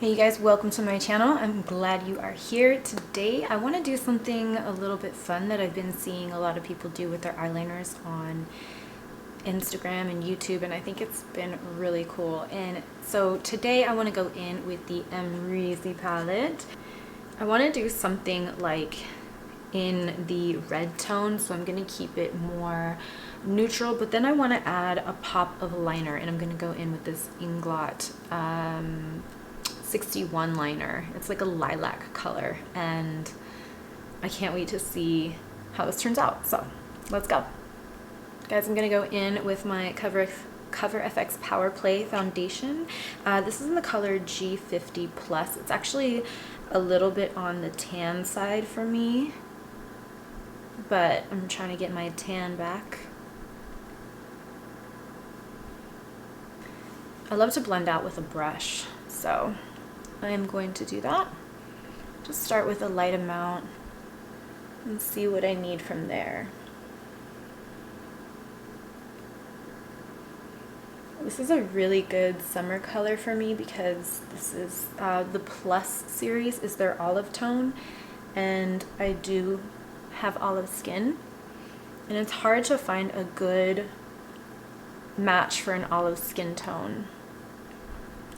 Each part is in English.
Hey you guys, welcome to my channel. I'm glad you are here. Today I want to do something a little bit fun that I've been seeing a lot of people do with their eyeliners on Instagram and YouTube, and I think it's been really cool. And so today I want to go in with the Emreezy palette. I want to do something like in the red tone, so I'm going to keep it more neutral, but then I want to add a pop of liner, and I'm going to go in with this Inglot 61 liner. It's like a lilac color, and I can't wait to see how this turns out. So let's go. Guys, I'm gonna go in with my Cover FX Power Play foundation. This is in the color G50 Plus. It's actually a little bit on the tan side for me, but I'm trying to get my tan back. I love to blend out with a brush, so I am going to do that. Just start with a light amount and see what I need from there. This is a really good summer color for me because this is the Plus series is their olive tone, and I do have olive skin, and it's hard to find a good match for an olive skin tone.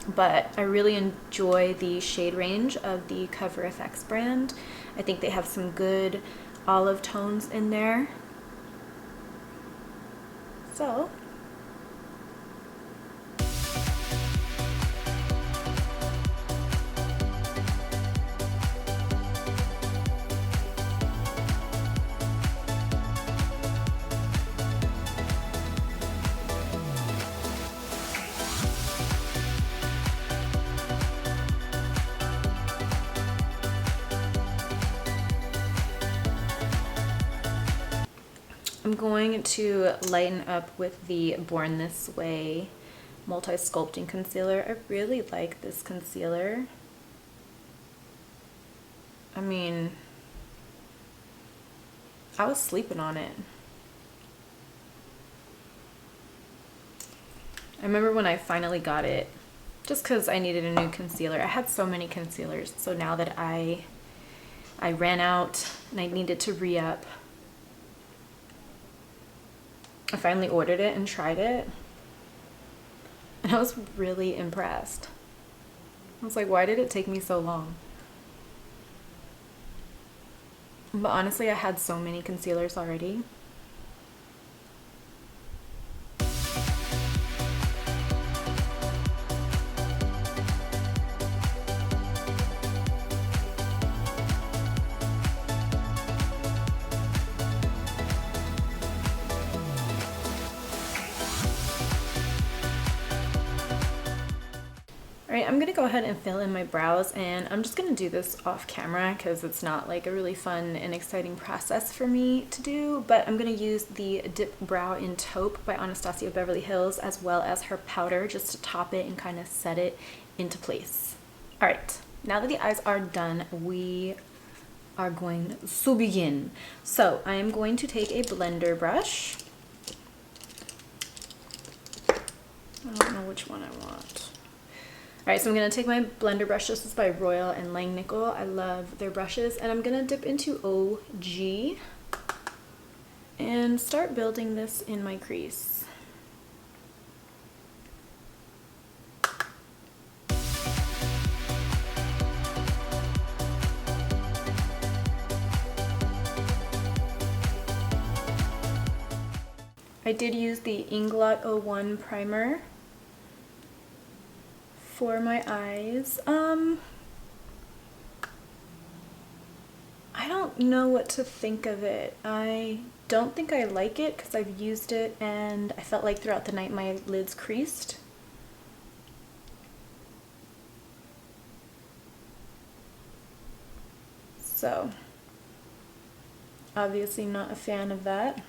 But I really enjoy the shade range of the Cover FX brand. I think they have some good olive tones in there. So I'm going to lighten up with the Born This Way Multi-Sculpting Concealer. I really like this concealer. I mean, I was sleeping on it. I remember when I finally got it, just because I needed a new concealer. I had so many concealers, so now that I ran out and I needed to re-up, I finally ordered it and tried it, and I was really impressed. I was like, why did it take me so long? But honestly, I had so many concealers already. Alright, I'm gonna go ahead and fill in my brows, and I'm just gonna do this off camera because it's not like a really fun and exciting process for me to do, but I'm gonna use the Dip Brow in Taupe by Anastasia Beverly Hills, as well as her powder, just to top it and kind of set it into place. Alright, now that the eyes are done, we are going to begin. So I am going to take a blender brush. I don't know which one I want. Alright, so I'm going to take my blender brush. This is by Royal and Langnickel. I love their brushes. And I'm going to dip into OG and start building this in my crease. I did use the Inglot 01 primer for my eyes. I don't know what to think of it. I don't think I like it because I've used it and I felt like throughout the night my lids creased. So, obviously not a fan of that.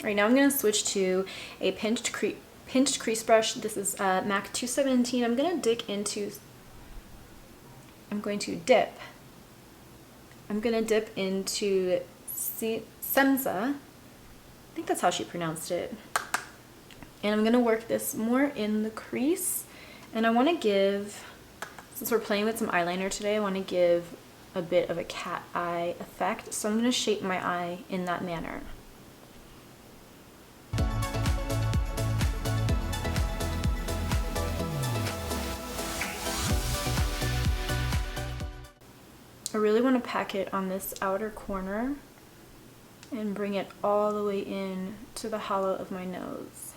Right now I'm going to switch to a pinched crease brush. This is MAC 217. I'm going to dip into Semza. I think that's how she pronounced it. And I'm going to work this more in the crease And I want to give, since we're playing with some eyeliner today, I want to give a bit of a cat eye effect. So I'm going to shape my eye in that manner. I really want to pack it on this outer corner and bring it all the way in to the hollow of my nose.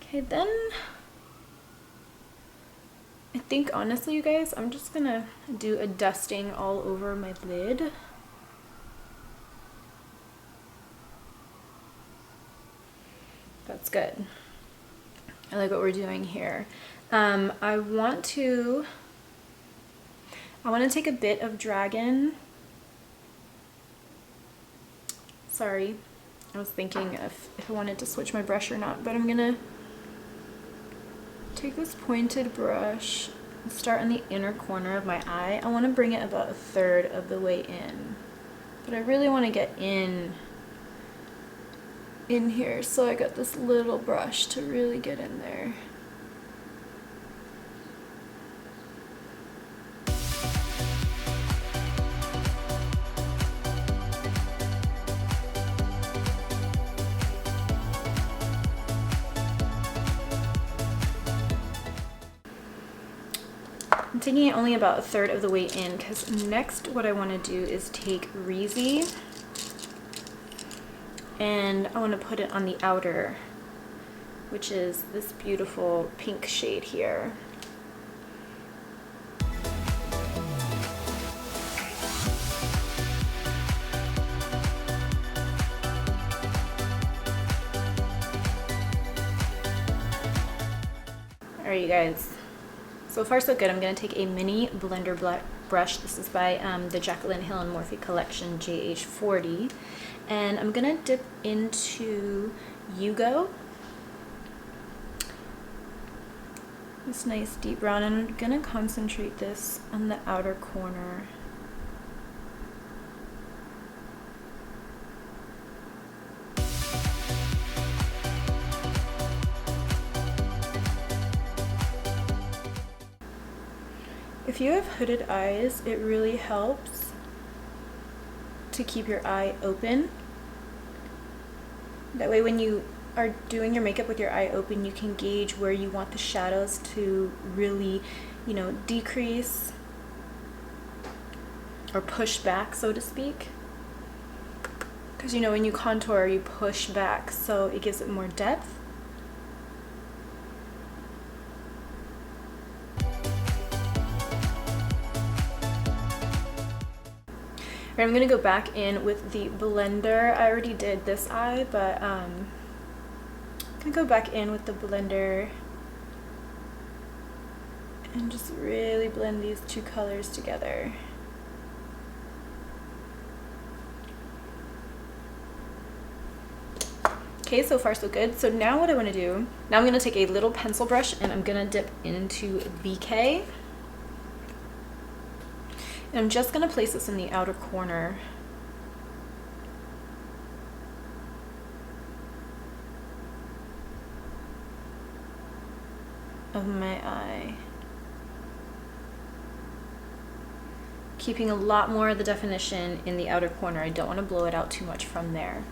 Okay, then I think honestly, you guys, I'm just gonna do a dusting all over my lid. That's good. I like what we're doing here. I want to take a bit of Dragon. Sorry, I was thinking if I wanted to switch my brush or not, but I'm gonna take this pointed brush and start in the inner corner of my eye. I want to bring it about 1/3 of the way in, but I really want to get in here, so I got this little brush to really get in there. I'm taking it only about 1/3 of the way in, because next what I want to do is take Reezy and I want to put it on the outer, which is this beautiful pink shade here. Alright, you guys. So far so good. I'm going to take a mini blender brush. This is by the Jaclyn Hill and Morphe collection JH40. And I'm going to dip into Yugo. This nice deep brown. And I'm going to concentrate this on the outer corner. If you have hooded eyes, it really helps to keep your eye open. That way when you are doing your makeup with your eye open, you can gauge where you want the shadows to really, you know, decrease or push back, so to speak. Because, you know, when you contour, you push back, so it gives it more depth. I'm going to go back in with the blender. I already did this eye, but I'm going to go back in with the blender and just really blend these two colors together. Okay, so far so good. So now what I want to do, now I'm going to take a little pencil brush and I'm going to dip into BK. And I'm just going to place this in the outer corner. Of my eye. Keeping a lot more of the definition in the outer corner. I don't want to blow it out too much from there.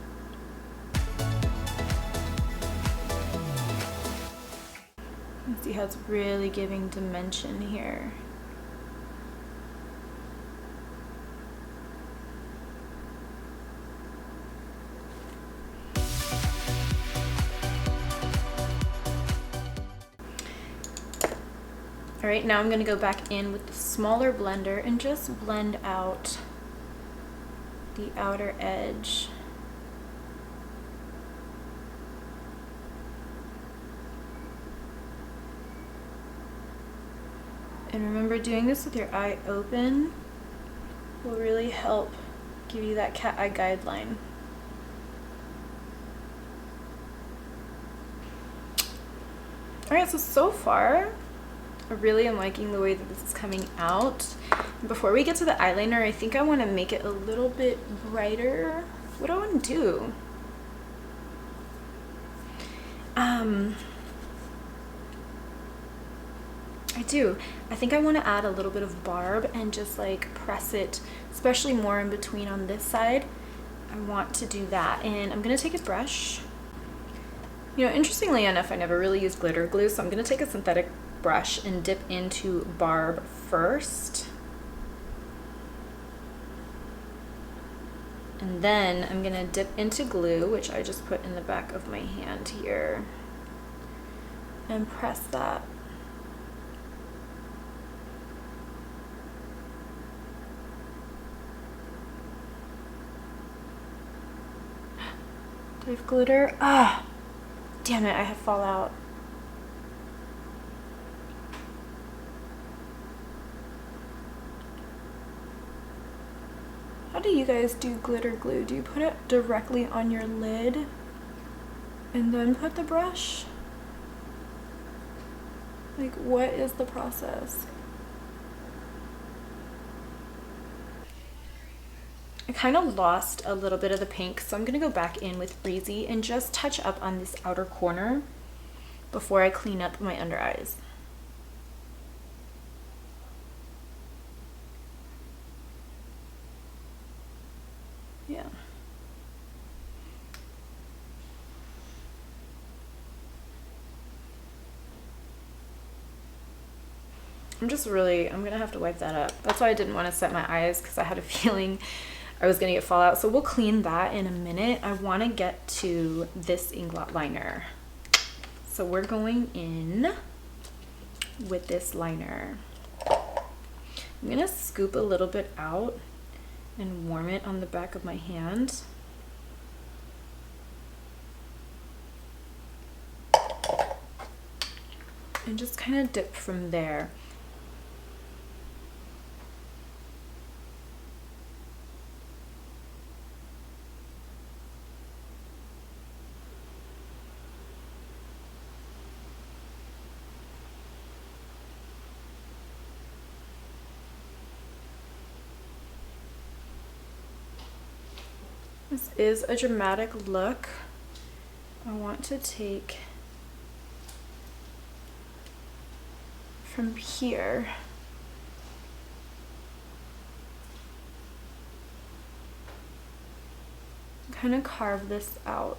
See how it's really giving dimension here. All right, now I'm going to go back in with the smaller blender and just blend out the outer edge. And remember, doing this with your eye open will really help give you that cat eye guideline. All right, so far, I really am liking the way that this is coming out. Before we get to the eyeliner, I think I want to make it a little bit brighter. What do I want to do? I think I want to add a little bit of barb and just like press it, especially more in between on this side. I want to do that, and I'm gonna take a brush. You know, interestingly enough, I never really used glitter glue, so I'm gonna take a synthetic brush and dip into barb first. And then I'm gonna dip into glue, which I just put in the back of my hand here, and press that. Do I have glitter? Ah, damn it, I have fallout. How do you guys do glitter glue? Do you put it directly on your lid and then put the brush? Like, what is the process? I kind of lost a little bit of the pink, so I'm gonna go back in with Breezy and just touch up on this outer corner before I clean up my under eyes. Yeah. I'm gonna have to wipe that up. That's why I didn't want to set my eyes, because I had a feeling I was gonna get fallout. So we'll clean that in a minute. I want to get to this ink liner. So we're going in with this liner. I'm gonna scoop a little bit out and warm it on the back of my hand. And just kind of dip from there. This is a dramatic look. I want to take from here kind of carve this out.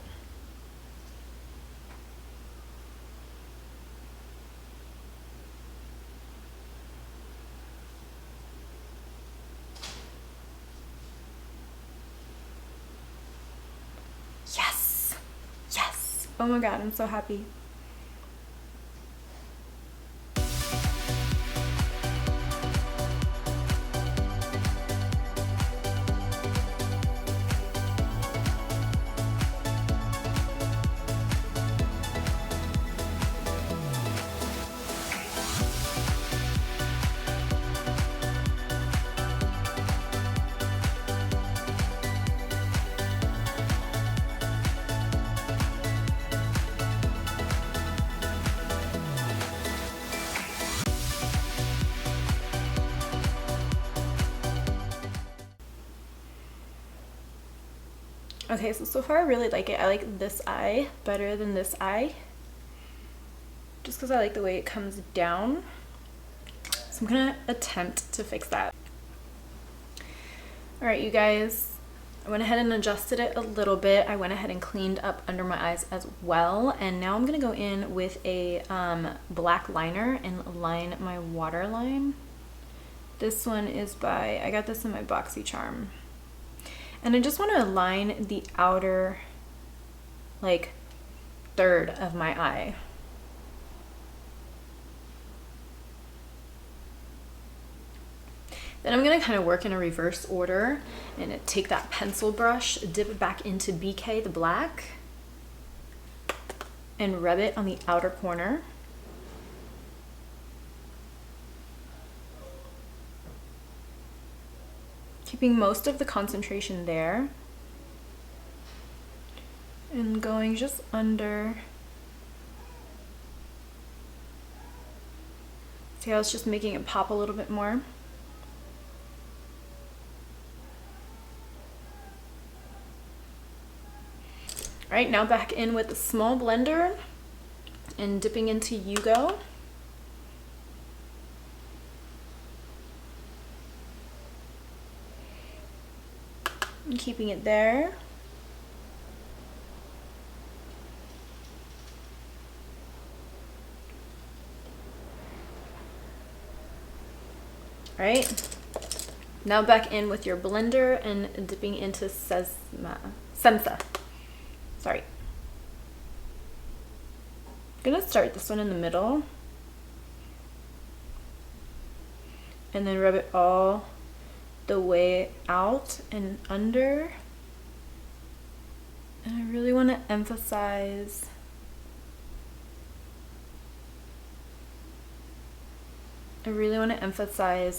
Yes! Yes! Oh my god, I'm so happy. Okay, so far I really like it. I like this eye better than this eye, just because I like the way it comes down. So I'm gonna attempt to fix that. All right, you guys, I went ahead and adjusted it a little bit. I went ahead and cleaned up under my eyes as well. And now I'm gonna go in with a black liner and line my waterline. This one is by, I got this in my BoxyCharm. And I just want to line the outer, like, third of my eye. Then I'm going to kind of work in a reverse order and take that pencil brush, dip it back into BK, the black, and rub it on the outer corner. Keeping most of the concentration there and going just under See how it's just making it pop a little bit more? All right, now back in with a small blender and dipping into Yugo. And keeping it there. All right, now back in with your blender and dipping into Sensa. Sorry. I'm gonna start this one in the middle and then rub it all the way out and under. And I really want to emphasize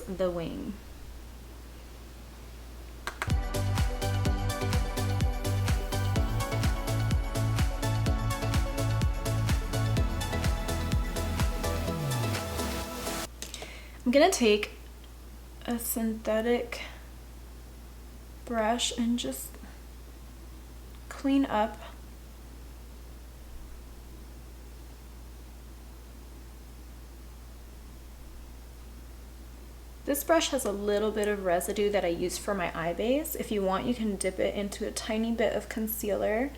the wing. I'm gonna take a synthetic brush and just clean up This brush has a little bit of residue that I used for my eye base. If you want, you can dip it into a tiny bit of concealer.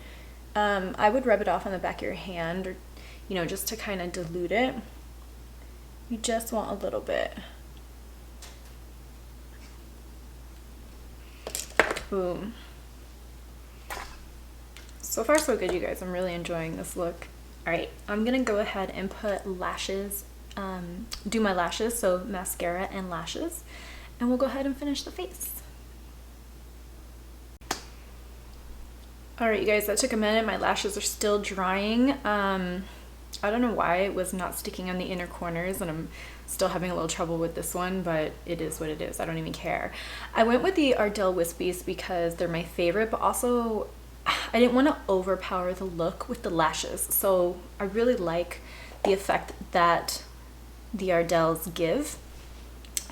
I would rub it off on the back of your hand, or just to kind of dilute it. You just want a little bit. Boom. So far so good, you guys. I'm really enjoying this look. All right, I'm gonna go ahead and put lashes, do my lashes, so mascara and lashes, and we'll go ahead and finish the face. All right, you guys, that took a minute. My lashes are still drying. I don't know why it was not sticking on the inner corners, and I'm still having a little trouble with this one, but it is what it is. I don't even care. I went with the Ardell Wispies because they're my favorite, but also I didn't want to overpower the look with the lashes. So I really like the effect that the Ardells give.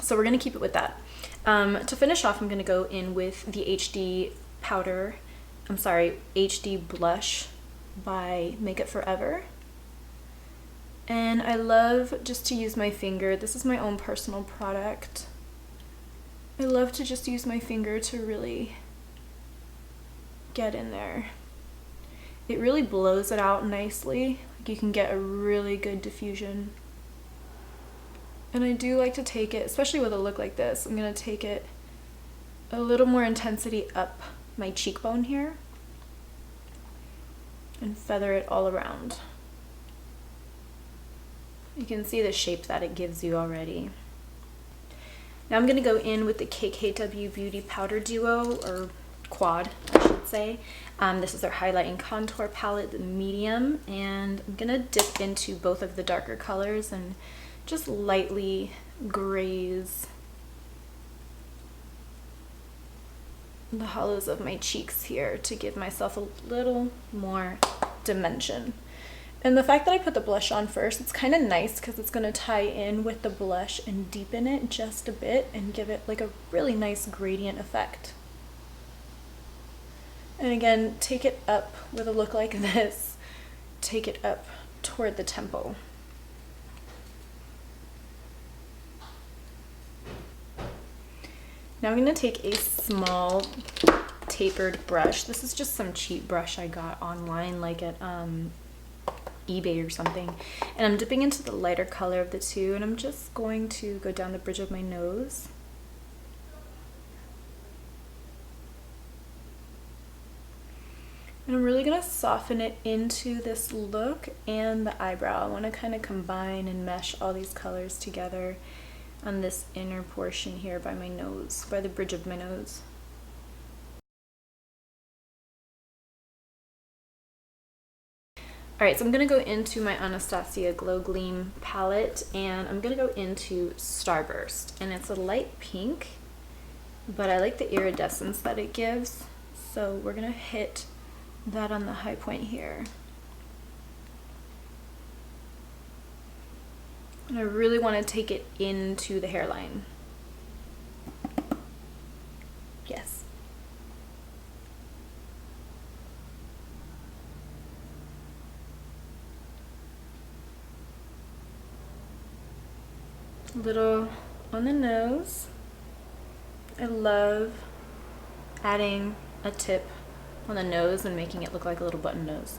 So we're going to keep it with that. To finish off, I'm going to go in with the HD blush by Makeup Forever. And I love just to use my finger. This is my own personal product. I love to just use my finger to really get in there. It really blows it out nicely. Like, you can get a really good diffusion. And I do like to take it, especially with a look like this, I'm going to take it a little more intensity up my cheekbone here and feather it all around. You can see the shape that it gives you already. Now I'm going to go in with the KKW Beauty Powder Duo, or Quad, I should say. This is our highlight and contour palette, the medium, and I'm going to dip into both of the darker colors and just lightly graze the hollows of my cheeks here to give myself a little more dimension. And the fact that I put the blush on first, it's kind of nice because it's going to tie in with the blush and deepen it just a bit and give it like a really nice gradient effect. And again, take it up with a look like this. Take it up toward the temple. Now I'm going to take a small tapered brush. This is just some cheap brush I got online, like at eBay or something, and I'm dipping into the lighter color of the two, and I'm just going to go down the bridge of my nose. And I'm really going to soften it into this look and the eyebrow. I want to kind of combine and mesh all these colors together on this inner portion here by my nose, by the bridge of my nose. Alright, so I'm going to go into my Anastasia Glow Gleam palette, and I'm going to go into Starburst. And it's a light pink, but I like the iridescence that it gives. So we're going to hit that on the high point here. And And I really want to take it into the hairline. Yes. A little on the nose. I love adding a tip on the nose and making it look like a little button nose.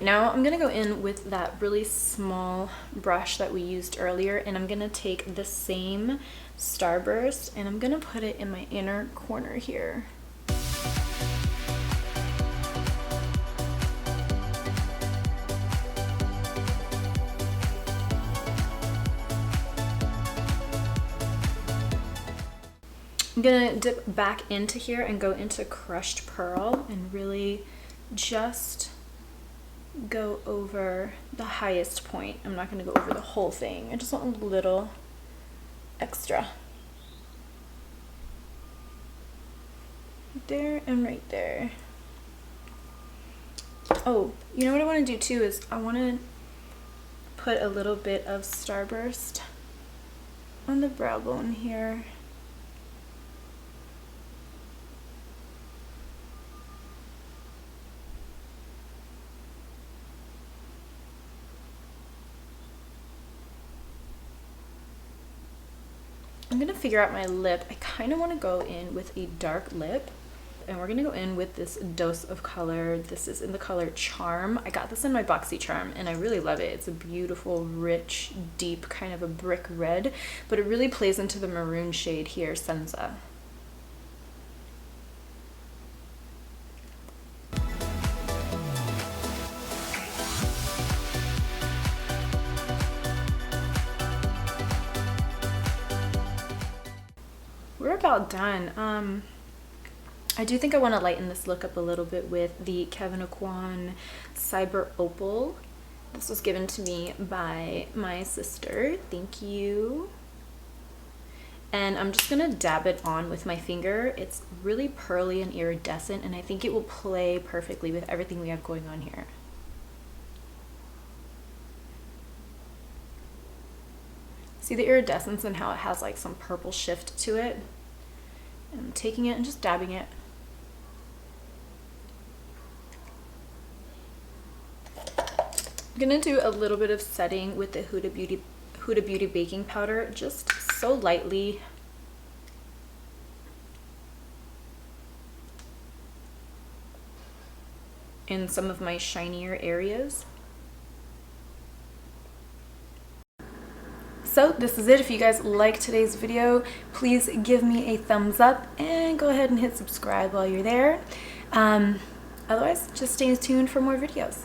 Now I'm gonna go in with that really small brush that we used earlier, and I'm gonna take the same starburst and I'm gonna put it in my inner corner here. I'm gonna dip back into here and go into crushed pearl and really just go over the highest point. I'm not going to go over the whole thing. I just want a little extra. There and right there. Oh, you know what I want to do too is I want to put a little bit of starburst on the brow bone here. I'm gonna figure out my lip. I kind of want to go in with a dark lip, and we're gonna go in with this Dose of Color. This is in the color Charm. I got this in my BoxyCharm and I really love it. It's a beautiful, rich, deep kind of a brick red, but it really plays into the maroon shade here, Senza. We're about done. I do think I want to lighten this look up a little bit with the Kevyn Aucoin Cyber Opal. This was given to me by my sister. Thank you. And I'm just gonna dab it on with my finger. It's really pearly and iridescent, and I think it will play perfectly with everything we have going on here. See the iridescence and how it has like some purple shift to it? I'm taking it and just dabbing it. I'm gonna do a little bit of setting with the Huda Beauty baking powder, just so lightly. In some of my shinier areas. So this is it. If you guys like today's video, please give me a thumbs up and go ahead and hit subscribe while you're there. Otherwise, just stay tuned for more videos.